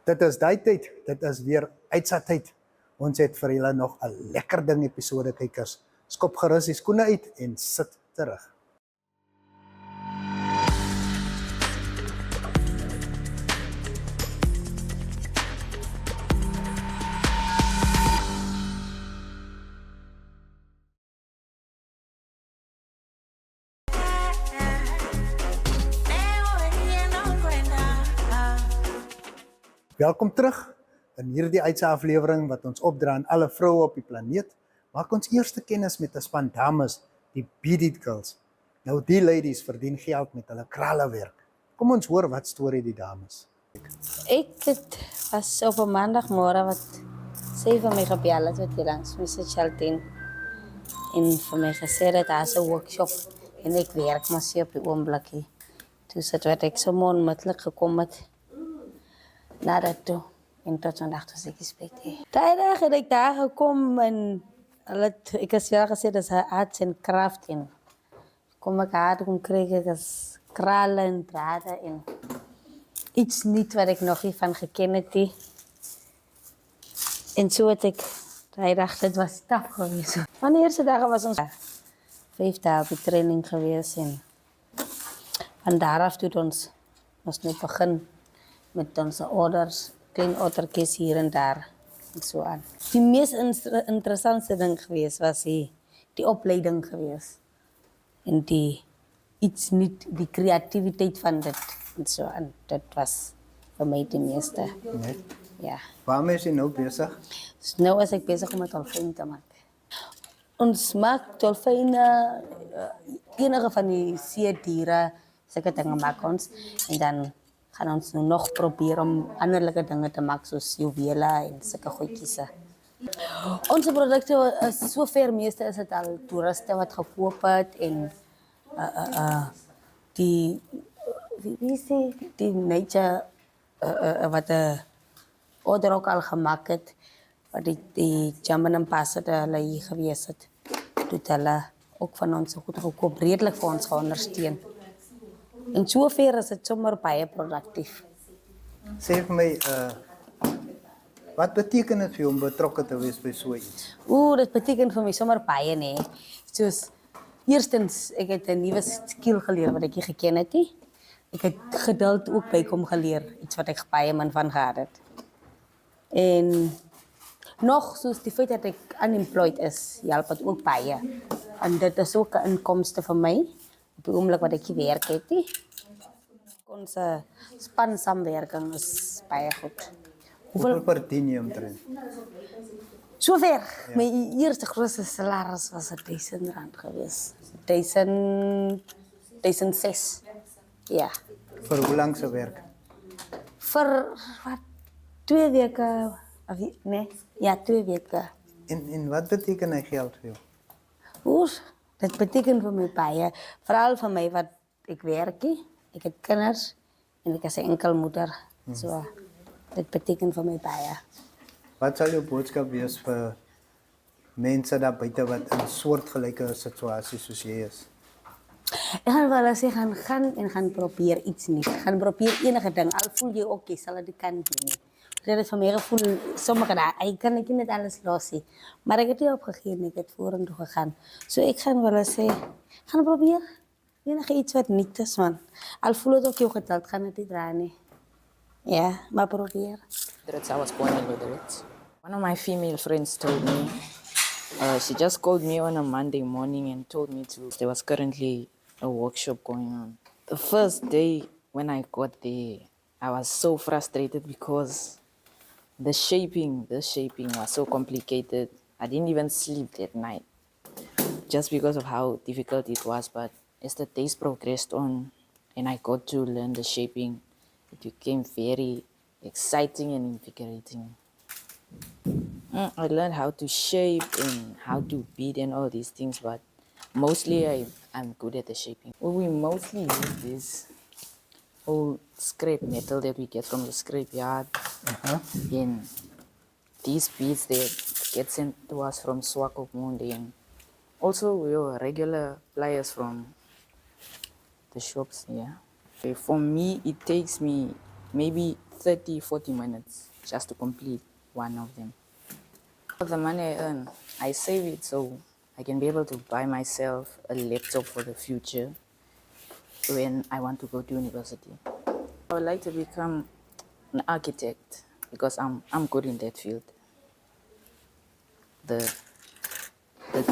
Dit is daai tyd, dit is weer uitsattyd. Ons het vir julle nog 'n lekker ding episode kykers. Skop gerus die skoene uit en sit terug. Welkom terug in hierdie uitse-aflewering wat ons opdra aan alle vroue op die planeet. Maak ons eerste kennis met 'n span dames, die Beat Girls. Nou die ladies verdien geld met hulle kralewerk. Kom ons hoor wat storie die dames. Het was op 'n maandagmôre wat sy vir my gebel het wat hier langs my Shelton en vir my gesê dat daar 'n workshop en ek werk maar sy op die oomblikkie. Toe sit wat ek so onmiddellik gekom het. Nadat toe, en tot vandaag was ek gespekt. Tijdig het ek daar gekom en ek het wel gesê dat ze arts en kracht in. Kom ik haar toen kreeg ik als kralen en draden en iets niet wat ik nog niet van gekend heb. En zo had ik, hij dacht het was taf geweest. Van de eerste dagen was ons 5 dagen op de training geweest en van daaraf toen ons nu begin met onze orders, klein ordertjes hier en daar en zo aan. Die meest interessante ding geweest was die opleiding geweest. En die iets niet, die creativiteit van dit en zo aan. Dat was voor mij de meeste. Nee. Ja. Waarmee is jy nou besig? Dus nu was ik bezig om het dolfijn te maken. Ons maakt dolfijnen, enige van die seedieren, zulke dingen maken ons. En dan gaan ons nu nog proberen om anderlijke dingen te maken, zoals juwelen en zulke goedjes. Onze producten is zover, meestal is het al toeristen wat gekocht het en die, wie is die nature wat de order ook al gemaakt het, wat die jammen en passen dat hulle hier geweest het, doet hulle ook van ons goed gekoop, redelijk voor ons geondersteun. En zover is het sommer baie productief. Sê vir my, wat beteken dit vir jou om betrokke te wees by so iets? Dit betekent voor mij sommer baie, nee. Soos, eerstens, ek het 'n nuwe skill geleer wat ek nie geken het nie. Ek het geduld ook bykom geleer, iets wat ek baie min van gehad het. En nog, soos die feit dat ek unemployed is, help het ook baie. En dit is ook 'n inkomste vir my, op die oomblik wat ek nie werk het nie. Onze span samenwerking is baie goed. Hoeveel verdien jy omtrent? Zover. Ja. Mijn eerste grootste salaris was R1000 geweest. 1006. Ja. Vir hoe lang se werk? Voor wat? 2 weken. Nee, ja, 2 weken. En wat beteken hy geld vir jou? Dat betekent voor mij baie. Vooral voor mij wat ik werk. Ik heb kinders en ik is 'n enkelmoeder. So, dit betekent voor mij baie. Wat sal jou boodskap wees vir mense daar buite wat in soortgelyke situasies soos jy is? Ik ga wel zeggen, gaan proberen iets niet. Gaan proberen enige ding. Al voel je oké, zal het kan niet. Dat is van mij gevoel, sommige dagen, ik kan niet alles lossen. Maar ik heb het niet opgegeven, ik heb het vorentoe gegaan. So ik ga wel zeggen, gaan proberen. Enige iets wat niet is, man. Al voel het ook je geteld, gaan het niet draaien. Ja, maar probeer. I was born in Lodewijk. One of my female friends told me, she just called me on a Monday morning and told me there was currently a workshop going on. The first day when I got there, I was so frustrated because the shaping was so complicated. I didn't even sleep that night just because of how difficult it was. But as the days progressed on and I got to learn the shaping, it became very exciting and invigorating. I learned how to shape and how to bead and all these things, but mostly I'm good at the shaping. Well, we mostly use this old scrap metal that we get from the scrapyard. And these beads that get sent to us from Swakopmund, and also we have regular pliers from the shops here. For me, it takes me maybe 30, 40 minutes just to complete one of them. The money I earn, I save it so I can be able to buy myself a laptop for the future when I want to go to university. I would like to become an architect because I'm good in that field. The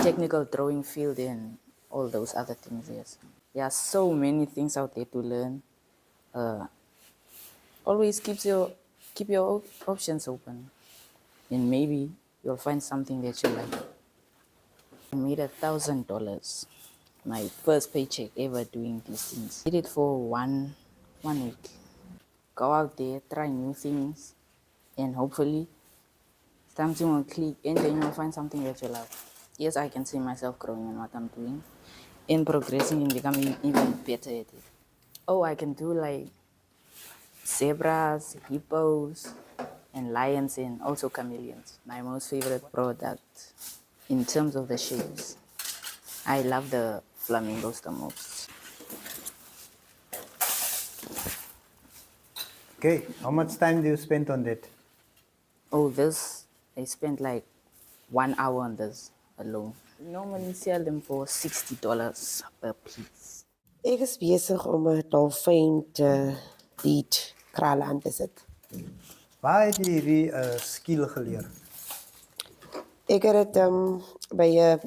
technical drawing field and all those other things, yes. There are so many things out there to learn. Always keep your options open, and maybe you'll find something that you like. I made $1,000, my first paycheck ever doing these things. Did it for one week. Go out there, try new things, and hopefully something will click, and then you'll find something that you love. Yes, I can see myself growing in what I'm doing and progressing and becoming even better at it. Oh, I can do like zebras, hippos, and lions, and also chameleons. My most favorite product in terms of the shapes. I love the flamingos the most. Okay, how much time do you spend on that? Oh, this, I spent like 1 hour on this alone. Normally sell them for $60 per piece. Ek is besig om 'n dolfyn te eet krale aan te sit. Waar het jy hierdie skill geleer? Ek het dit by 'n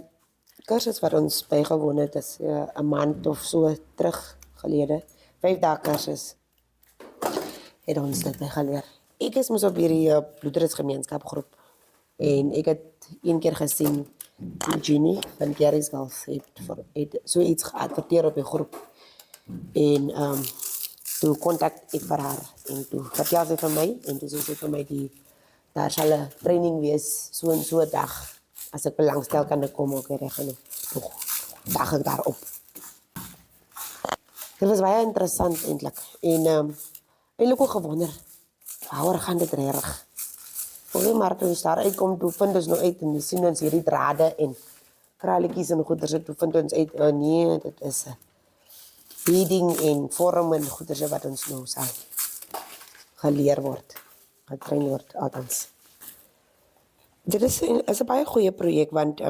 kursus wat ons bygewoon het, is 'n maand of so terug gelede, 5 dae kursus. Het ons dit geleer. Ek is mos op hierdie bloedrusgemeenskapgroep en ek het een keer gesien Eugenie van Gary's Golf het so iets geadverteer op die groep en toe kontak ek vir haar en toe vertel sy van my en toe sê sy vir my daar sal 'n training wees so en so 'n dag as ek belangstel kan ek kom ook reg en toe dag ek daarop. Dit was baie interessant eintlik en eintlik ook gewonder waaroor gaan dit reg. Oké, maar toe ons daar uitkom, toe vind ons nou uit en sien ons hierdie drade en kraletjies en goeders, toe vind ons uit, nee, dit is beading en vorm en goeders wat ons nou sal geleer word, getrain word althans. Dit is 'n baie goeie projek want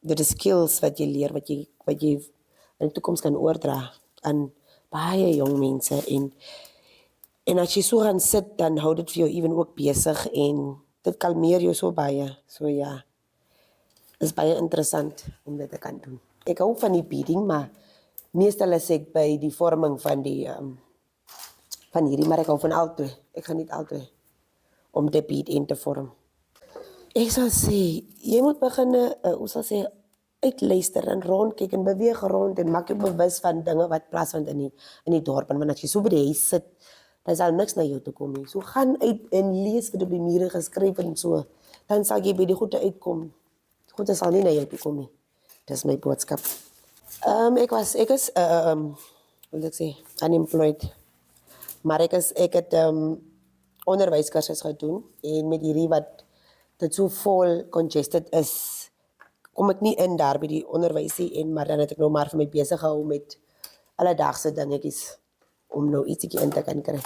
dit is skills wat jy leer, wat jy in die toekoms kan oordra aan baie jong mense en as jy so gaan sit, dan hou dit vir jou even ook besig en dit kalmeer jou so baie. So ja, is baie interessant om dit te kan doen. Ek hou van die beading, maar meestal is ek by die vorming van die van hierdie, maar ek hou van albei. Ek geniet albei om te bead en te vorm. Ek sal sê, jy moet begin, hoe sal sê, uitluister en rondkyk en beweeg rond en maak jou bewus van dinge wat plaasvind in die dorp. En as jy so by die huis sit, dan sal niks na jou toe kom nie. So gaan uit en lees wat op die mure geskryf en so. Dan sal jy by die goede uitkom. Die goede sal nie na jou toe kom nie. Dis my boodskap. Ek is hoe wil ek sê, unemployed. Maar ek het onderwyskursus gedoen en met hierdie wat dit so vol congested is, kom ek nie in daar by die onderwysie maar dan het ek nou maar vir my besig gehou met alledaagse dingetjies om nou ietsie in te kan kry.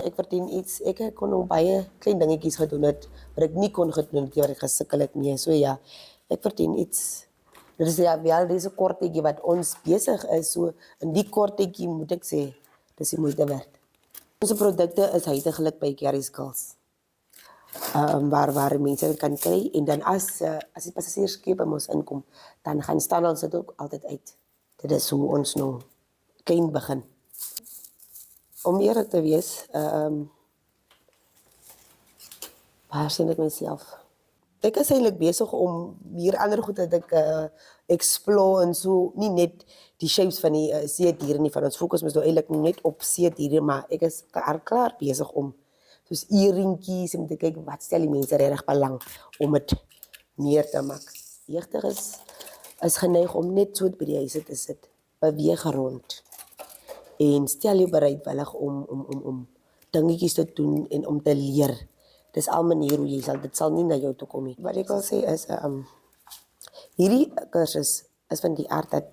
Ek verdien iets, ek kon nou baie klein dingetjies gedoen het, wat ek nie kon gedoen het, wat ek gesukkel het nie, so ja, ek verdien iets. Dit is ja wel deze kortetjie wat ons besig is, so in die kortetjie moet ek sê, dis die moeite werd. Onze produkte is huidiglik by Gary's Golf, waar mense kan kry, en dan as die passasierskepe ons inkom, dan gaan staan ons dit ook altyd uit. Dit is hoe ons nou klein begin. Om eerlik te wees, waar sien ek myself? Ek is eintlik besig om hier ander goed dat ek explore en so, nie net die shapes van die seediere nie, van ons fokus is nou eintlik net op seediere, maar ek is klaar besig om soos earringkies en te kyk wat stel die mense regtig belang om dit meer te maak. Jeugdig is geneig om net so by die huise te sit, beweeg rond en stel jou bereidwillig om dingetjies te doen en om te leer. Dis al manier hoe jy dit sal nie na jou toe kom nie. Wat ek wil sê is, hierdie kursus is van die aard dat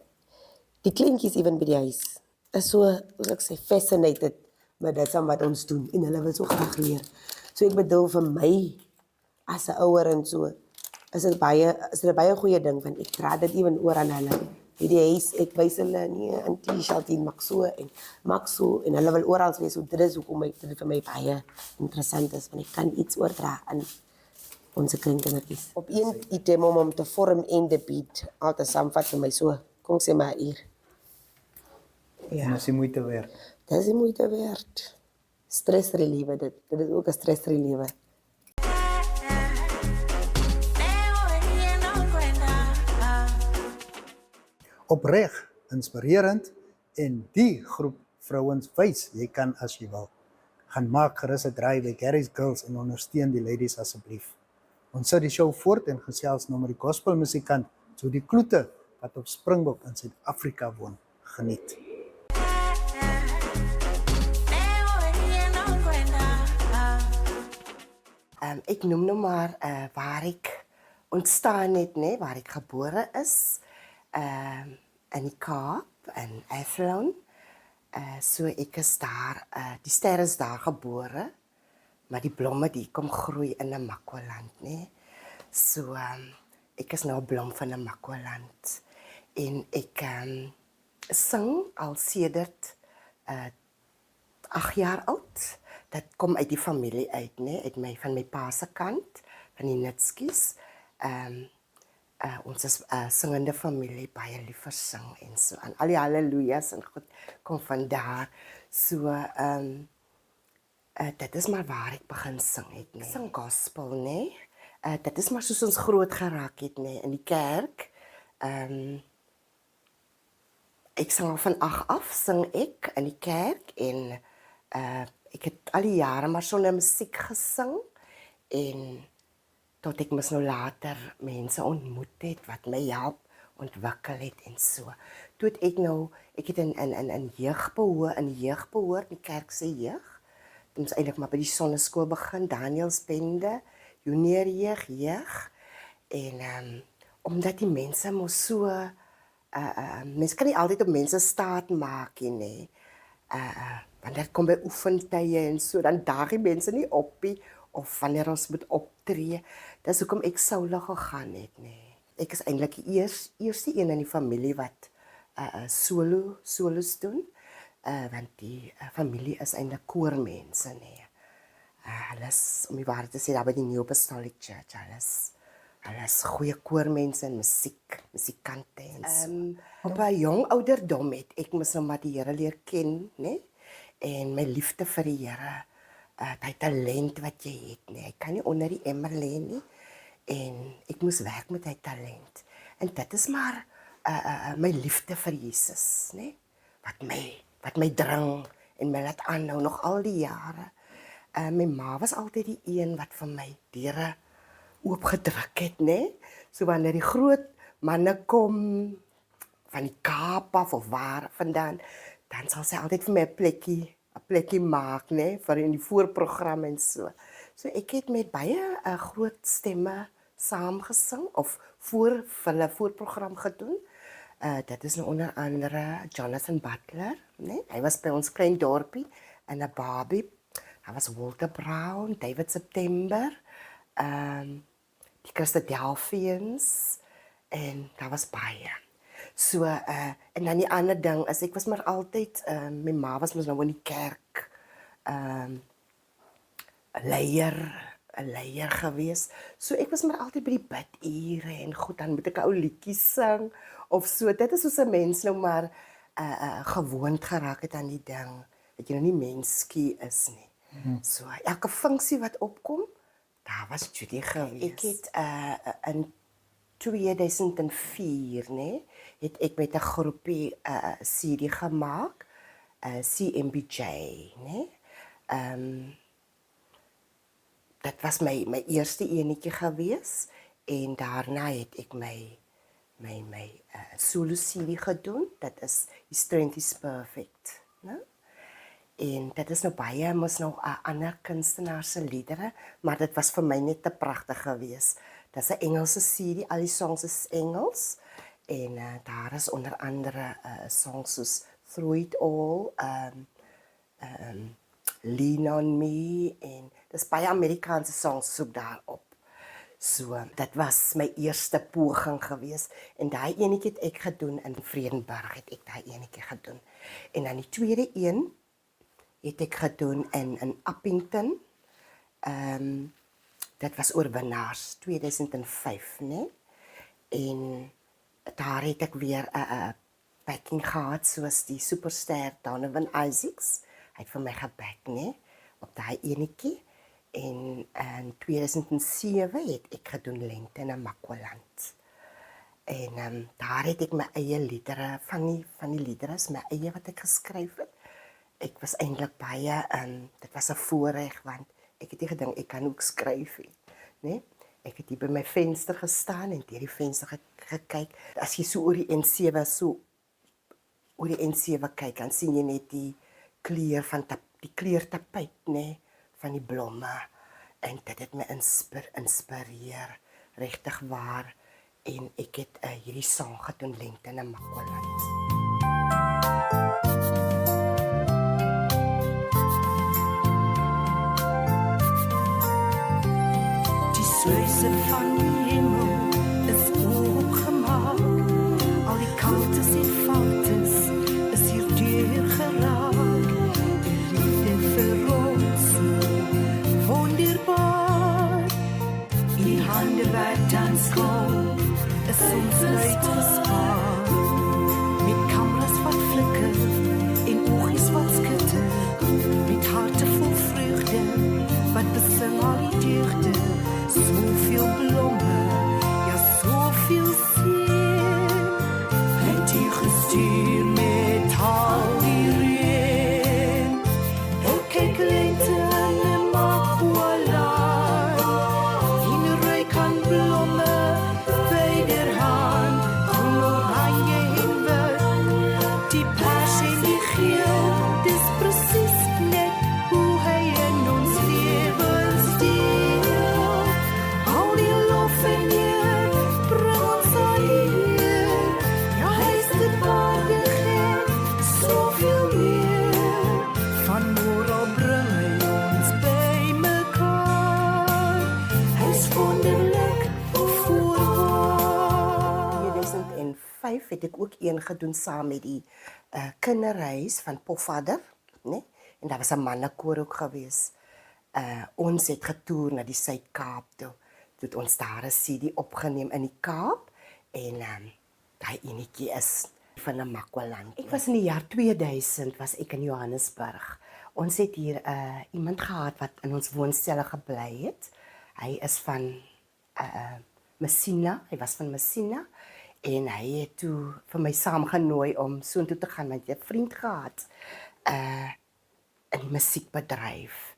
die kleintjies even by die huis is so, hoe ek sê, fascinated Maar dit is wat ons doen en hulle wil so graag leer. So ek bedoel vir my as 'n ouer en so is dit 'n baie goeie ding want ek dra dit ewen oor aan hulle. Hierdie huis ek wys hulle nie 'n T-shirt in maak so en hulle wil oral wees. So dit is hoekom dit vir my baie interessant is want ek kan iets oordra aan onze kleinkindertjies. Op een item om te vorm en de beat altyd saamvat vir my so. Kom sê maar hier. En Ja, as jy moeite werd. dit is die moeite werd. Stress reliever dit. Dit is ook 'n stress reliever. Opreg, inspirerend en die groep vrouens wys jy kan as jy wil. Gaan maak gerus 'n draai by Gary's Girls en ondersteun die ladies asseblief. Ons sit die show voort en gesels nou met die gospelmusikant Judy Kloete wat op Springbok in Suid-Afrika woon. Geniet. Ek noem nou maar waar ek ontstaan het, nee, waar ek gebore is. In die Kaap in Athlone. So ek is daar, die ster is daar gebore, maar die blomme die kom groei in 'n Makwaland, nee. So ek is nou 'n blom van 'n Makwaland en ek sing al sedert 8 jaar oud. Dit kom uit die familie uit, nee, van my pa se kant, van die Nitskies. Ons is singende familie, baie lief vir sing en so. En al die halleluja's en goed kom van daar. So, dit is maar waar ek begin sing het, nee. Sing gospel, nee. Dit is maar soos ons groot geraak het, nee, in die kerk. Ek sing al van 8 af, sing ek in die kerk en ek het al die jare maar sonder musiek gesing en tot ek mis nou later mense ontmoet het wat my help ontwikkel het en so. Toe het ek het in jeug behoort, die kerk se jeug. Dit moes eintlik maar by die sonneskool begin, Danielsbende, junior jeug. En omdat die mense mos so mense kan nie altyd op mense staat maak nie. Wanneer kom by oefentye en so, dan daag die mense nie op nie, of wanneer ons moet optree. Dis hoekom ek solo gegaan het, nee. Ek is eintlik die eerste een in die familie wat solos doen, want die familie is eintlik koormense, nee. Hulle is, om die waarheid te sê, daar by die New Apostolic Church, hulle is goeie koormense en muzikante en so. Op 'n jong ouderdom het ek mos nou maar die Here leer ken, nee. En my liefde vir die Here, die talent wat jy het, nee. Ek kan nie onder die emmer lê nie. En ek moes werk met die talent. En dit is maar my liefde vir Jesus, nee. Wat my dring en my laat aanhou nog al die jare. My ma was altyd die een wat vir my deure oopgedruk het, nee. So wanneer die groot manne kom van die Kaap af of waar vandaan, dan sal sy altyd vir my 'n plekkie maak, nee, vir in die voorprogram en so. So ek het met baie groot stemme saamgesing of vir hulle voorprogram gedoen. Dit is nou onder andere Jonathan Butler, nee. Hy was by ons klein dorpie in 'n Barbie. Daar was Walter Brown, David September, die Christadelphians en daar was baie. So, en dan die ander ding is, ek was maar altyd, my ma was mos nou in die kerk, 'n leier gewees. So ek was maar altyd by die bidure en goed, dan moet ek 'n ou liedjie sing of so. Dit is soos 'n mens nou maar gewoond geraak het aan die ding, dat jy nou nie menskie is nie. So, elke funksie wat opkom, daar was Judy gewees. Ek het in 2004, nee, het ek met 'n groepie CD gemaak, CMBJ, nee. Dit was my eerste enetjie gewees en daarna het ek my solo CD gedoen. Dit is Die Strength is Perfect, né? En dit is nou baie mos nou ander kunstenaars se liedere, maar dit was vir my net te pragtig geweest. Dit is 'n Engelse CD, al die songs is Engels en daar is onder andere songs soos Through It All, Lean on Me en dis baie Amerikaanse songs soek daarop. So, dit was my eerste poging gewees en daai enetjie het ek gedoen in Vredenburg het ek daai enetjie gedoen. En dan die tweede een het ek gedoen in Appington. Dit was oorwinnaars 2005, né? En daar het ek weer 'n backing gehad soos die superster Donovan Isaacs. Hy het vir my geback, né? Op daai enetjie. En in 2007 het ek gedoen Lente in Makwaland. En daar het ek my eie liedere van die liedere is my eie wat ek geskryf het. Ek was eintlik baie dit was 'n voorreg want ek het nie gedink ek kan ook skryf nie, né? Ek het hier by my venster gestaan en deur die venster gekyk. As jy so oor die N7 kyk, dan sien jy net die kleur van die kleurtapijt, né, van die blomme. En dit het my inspireer, regtig waar. En ek het hierdie sang gedoen Lente in Makwaland. Sluise van die hemel is oopgemaak. Al die kaltes en foutes is hier deur geraak. Die liefde vir ons wonderbaar. Die hande werk dan skoon is ons uitgespaar. Met kameras wat flikker en oogies wat skitter. Met harte vol vreugde wat besing al die deugde. Zoveel bloemen, ja zoveel zin. Het je gestuurd met al die reen. Ik kijk lente aan de Makwaland. In ruik aan bloemen, beider hand. Groen, oranje en wit. Die paars en die geel, dis precies net hoe hij in ons leven steelt. Het ek ook een gedoen saam met die kinderhuis van Pofadder, né? En daar was 'n mannekoor ook gewees. Ons het getoer na die Suid-Kaap toe. Toe het ons daar 'n CD opgeneem in die Kaap en daai enetjie is van 'n Makwaland. Ek was in die jaar 2000 was ek in Johannesburg. Ons het hier iemand gehad wat in ons woonstelle gebly het. Hy is van Messina, hy was van Messina. En hy het toe vir my saamgenooi om soontoe te gaan met 'n vriend gehad in die musiekbedryf.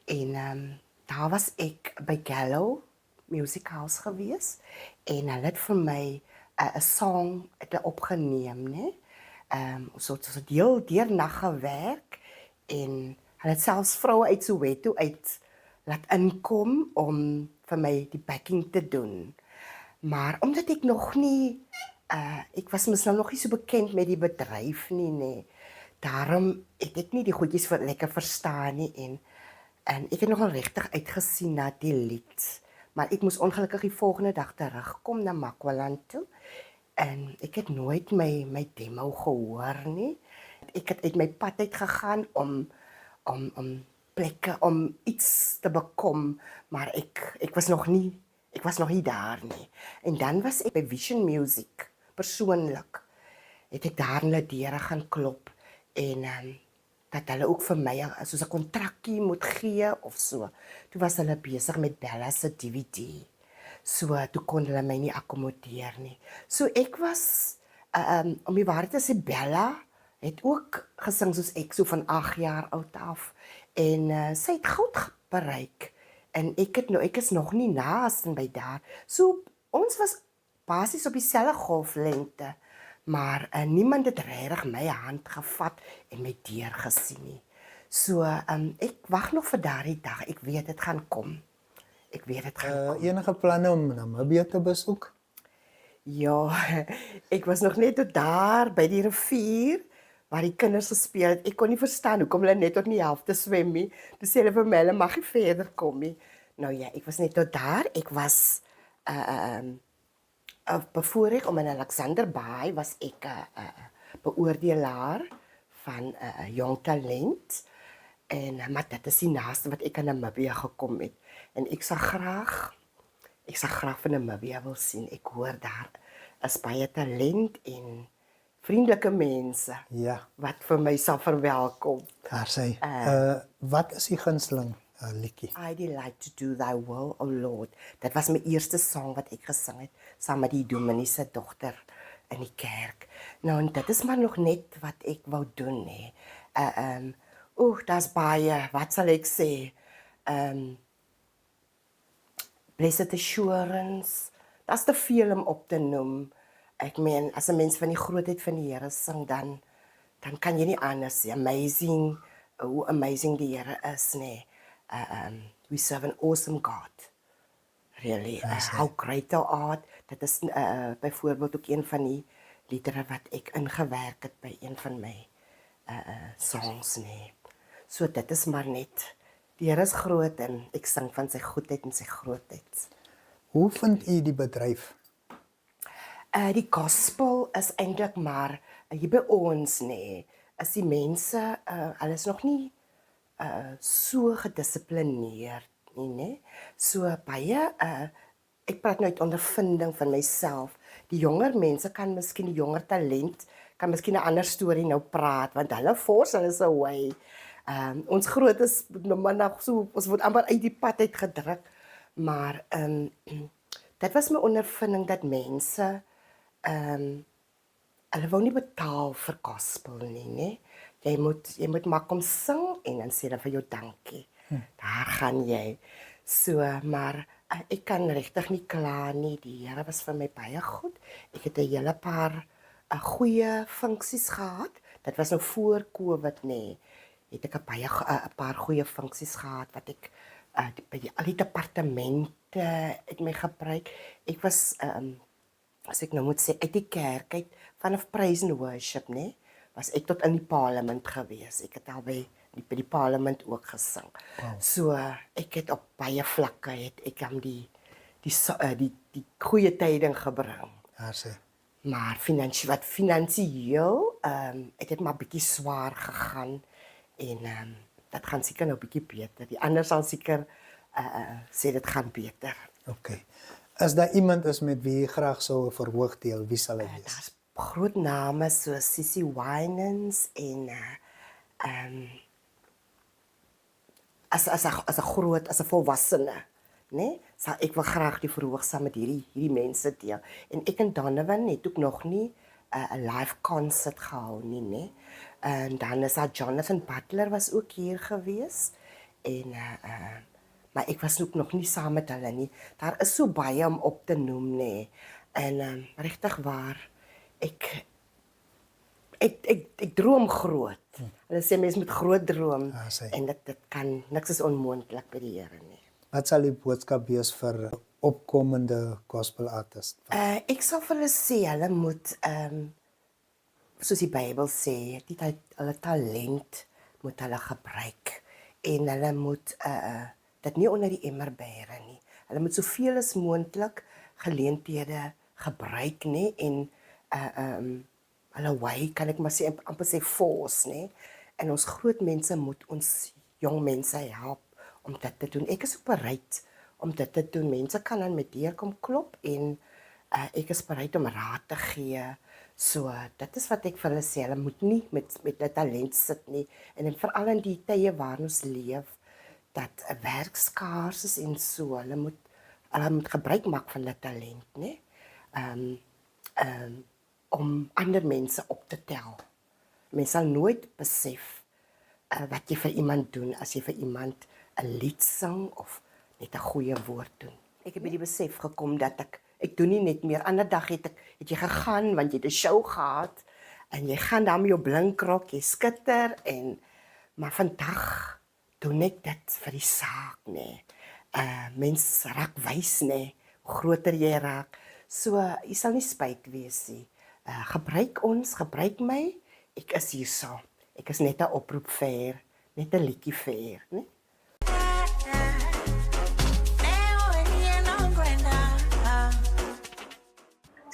En daar was ek by Gallo Music House gewees en hulle het vir my 'n song opgeneem, né? So deel deernag gewerk en hulle het selfs vroue uit Soweto uit laat inkom om vir my die backing te doen. Maar omdat ek nog nie, ek was mos nou nog nie so bekend met die bedryf nie, nee. Daarom het ek nie die goedjies lekker verstaan nie en ek het nogal regtig uitgesien na die lied. Maar ek moes ongelukkig die volgende dag terugkom na Makwaland toe en ek het nooit my demo gehoor nie. Ek het uit my pad uit gegaan om plekke, om iets te bekom, maar ek was nog nie daar nie. En dan was ek by Vision Music, persoonlik. Het ek daar in hulle deure gaan klop en dat hulle ook vir my soos 'n kontrakkie moet gee of so. Toe was hulle besig met Bella se DVD. So toe kon hulle my nie akkommodeer nie. So ek was om die waarheid te sê, Bella het ook gesing soos ek, so van 8 jaar oud af en sy het goud bereik. En ek is nog nie naaste by daar. So ons was basies op dieselfde golflengte, maar niemand het regtig my hand gevat en my deur gesien nie. So ek wag nog vir daardie dag. Ek weet dit gaan kom. Ek weet dit gaan kom. Enige planne om Namibië te besoek? Ja, ek was nog net tot daar by die rivier waar die kinders gespeel het. Ek kon nie verstaan hoekom hulle net tot die helfte swem nie. Toe sê hulle vir my, hulle mag nie verder kom nie. Nou ja, ek was net tot daar. Ek was bevoorreg om in Alexander Bay was ek 'n beoordelaar van jong talent. En maar dit is die naaste wat ek aan Namibia gekom het. En ek sal graag vir Namibia wil sien. Ek hoor daar is baie talent en vriendelike mense Ja, wat vir my sal verwelkom. daar sê. Wat is die gunsteling liedjie? I delight to do thy will, O Lord. Dit was my eerste sang wat ek gesing het saam met die dominee se dogter in die kerk. Nou en dit is maar nog net wat ek wou doen hè. Daar's baie, wat sal ek sê? Blessed Assurance. Dit's te veel om op te noem. Ek meen, as 'n mens van die grootheid van die Here sing, dan kan jy nie anders sê. Amazing, hoe amazing die Here is, nee. We serve an awesome God. Really, how great thou art. Dit is byvoorbeeld ook een van die liedere wat ek ingewerk het by een van my songs, nee. So dit is maar net, die Here is groot en ek sing van sy goedheid en sy grootheid. Hoe vind u die bedryf? Die gospel is eintlik maar hier by ons nee, is die mense hulle is nog nie so gedissiplineerd nie, nee. So baie ek praat nou uit ondervinding van myself. Die jonger mense kan miskien, die jonger talent kan miskien 'n ander storie nou praat want hulle force hulle is away. Ons grootes nou maar nog so ons word amper uit die pad uit gedruk. Maar dit was my ondervinding dat mense hulle wou nie betaal vir gospel nie, né? Jy moet maar kom sing en dan sê hulle vir jou dankie. Daar gaan jy. So, maar ek kan regtig nie kla nie. Die Here was vir my baie goed. Ek het 'n hele paar goeie funksies gehad. Dit was nou voor COVID, nee. Het ek 'n paar goeie funksies gehad wat ek by al die departemente het my gebruik. Ek was as ek nou moet sê uit die kerk uit vanaf praise and worship, nee, was ek tot in die parlement gewees. Ek het al by die parlement ook gesing. Wow. So ek het op baie vlakke het ek aan die goeie tyding gebring. Daar sê. Maar finansiëel het dit maar bietjie swaar gegaan en dit gaan seker nou bietjie beter. Die ander sal seker sê dit gaan beter. Okay. As daar iemand is met wie jy graag sou 'n verhoog deel, wie sal dit wees? Daar's groot name so Sissy Winans en as 'n volwassene, né? Sal ek wil graag die verhoog saam met hierdie mense deel. En ek en Donovan het ook nog nie 'n live concert gehou nie, né? En dan is daar Jonathan Butler was ook hier gewees en maar ek was ook nog nie saam met hulle nie. Daar is so baie om op te noem, né? En regtig waar ek droom groot. Hulle sê mense moet groot droom en dit kan niks is onmoontlik by die Here nie. Wat sal die boodskap wees vir opkomende gospel artists? Ek sal vir hulle sê hulle moet soos die Bybel sê, hulle talent moet hulle gebruik en hulle moet dit nie onder die emmer bære nie. Hulle moet soveel as moontlik geleenthede gebruik, nê, en hulle wy kan ek maar sê amper sê force, nê. En ons groot mense moet ons jong mense help om dit te doen. Ek is ook bereid om dit te doen. Mense kan aan my deur kom klop en ek is bereid om raad te gee. So dit is wat ek vir hulle sê. Hulle moet nie met 'n talent sit nie. En veral in die tye waarin ons leef dat 'n werk skaars is en so. Hulle moet gebruik maak van hulle talent, nê. Om ander mense op te tel. Mens sal nooit besef wat jy vir iemand doen as jy vir iemand 'n lied sing of net 'n goeie woord doen. Ek het by die besef gekom dat ek doen nie net meer. Ander dag het jy gegaan want jy het 'n show gehad en jy gaan dan met jou blinkrok, jy skitter maar vandag doen ek dit vir die saak, nê. Mens raak wys, nê, hoe groter jy raak. So jy sal nie spyt wees nie. Gebruik my ek is hier so. Ek is net 'n oproep ver, net 'n liedjie ver, né?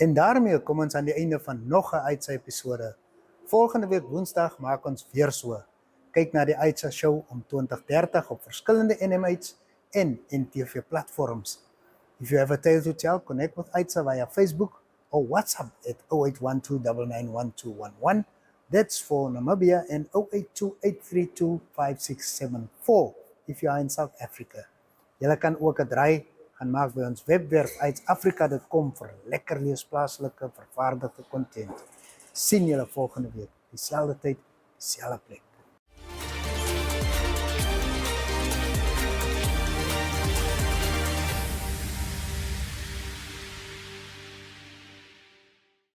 En daarmee kom ons aan die einde van nog 'n Aitsa episode. Volgende week Woensdag maak ons weer so. Kyk na die Aitsa show om 20:30 op verskillende NMH en NTV platforms. If you have a tale to tell, connect with Aitsa via Facebook or WhatsApp at 0812991211. That's for Namibia and 0828325674 if you are in South Africa. Julle kan ook 'n draai gaan maak by ons webwerf aitsafrica.com vir lekker leesplaaslike vervaardigde content. Sien julle volgende week, dieselfde tyd, dieselfde plek.